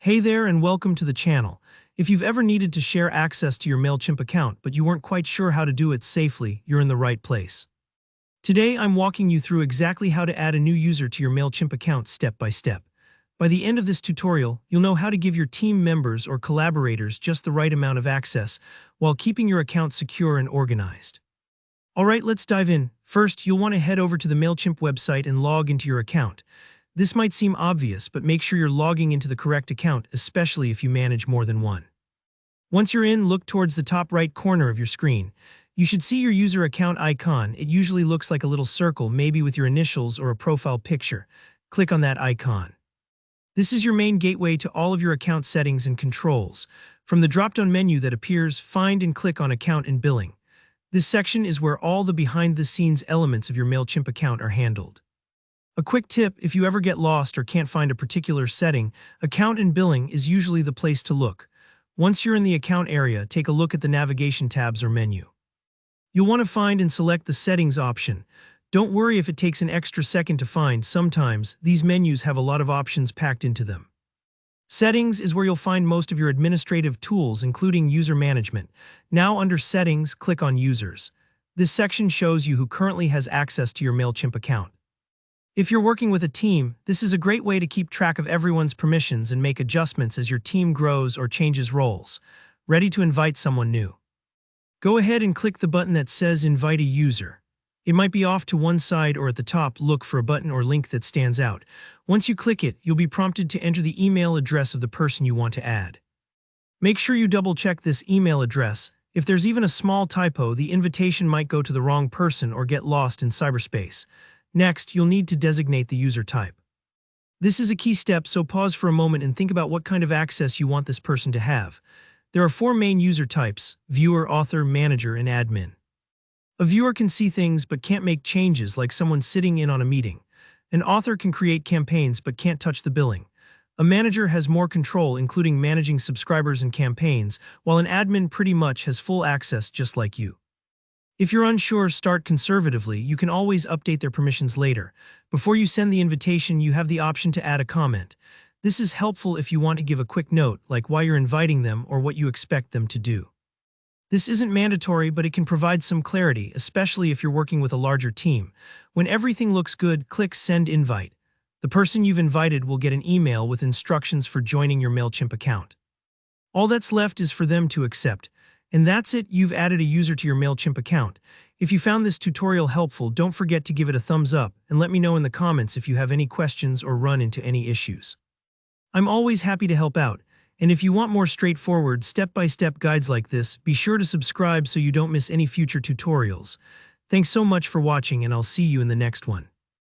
Hey there and welcome to the channel. If you've ever needed to share access to your MailChimp account but you weren't quite sure how to do it safely, you're in the right place. Today I'm walking you through exactly how to add a new user to your MailChimp account step by step. By the end of this tutorial, you'll know how to give your team members or collaborators just the right amount of access while keeping your account secure and organized. Alright, let's dive in. First, you'll want to head over to the MailChimp website and log into your account. This might seem obvious, but make sure you're logging into the correct account, especially if you manage more than one. Once you're in, look towards the top right corner of your screen. You should see your user account icon. It usually looks like a little circle, maybe with your initials or a profile picture. Click on that icon. This is your main gateway to all of your account settings and controls. From the drop-down menu that appears, find and click on Account and Billing. This section is where all the behind-the-scenes elements of your MailChimp account are handled. A quick tip: if you ever get lost or can't find a particular setting, Account and Billing is usually the place to look. Once you're in the account area, take a look at the navigation tabs or menu. You'll want to find and select the Settings option. Don't worry if it takes an extra second to find. Sometimes these menus have a lot of options packed into them. Settings is where you'll find most of your administrative tools, including user management. Now under Settings, click on Users. This section shows you who currently has access to your MailChimp account. If you're working with a team, this is a great way to keep track of everyone's permissions and make adjustments as your team grows or changes roles. Ready to invite someone new? Go ahead and click the button that says Invite a User. It might be off to one side or at the top. Look for a button or link that stands out. Once you click it, you'll be prompted to enter the email address of the person you want to add. Make sure you double-check this email address. If there's even a small typo, the invitation might go to the wrong person or get lost in cyberspace. Next, you'll need to designate the user type. This is a key step, so pause for a moment and think about what kind of access you want this person to have. There are four main user types: viewer, author, manager, and admin. A viewer can see things but can't make changes, like someone sitting in on a meeting. An author can create campaigns but can't touch the billing. A manager has more control, including managing subscribers and campaigns, while an admin pretty much has full access just like you. If you're unsure, start conservatively. You can always update their permissions later. Before you send the invitation, you have the option to add a comment. This is helpful if you want to give a quick note, like why you're inviting them or what you expect them to do. This isn't mandatory, but it can provide some clarity, especially if you're working with a larger team. When everything looks good, click Send Invite. The person you've invited will get an email with instructions for joining your MailChimp account. All that's left is for them to accept. And that's it, you've added a user to your MailChimp account. If you found this tutorial helpful, don't forget to give it a thumbs up and let me know in the comments if you have any questions or run into any issues. I'm always happy to help out, and if you want more straightforward, step-by-step guides like this, be sure to subscribe so you don't miss any future tutorials. Thanks so much for watching, and I'll see you in the next one.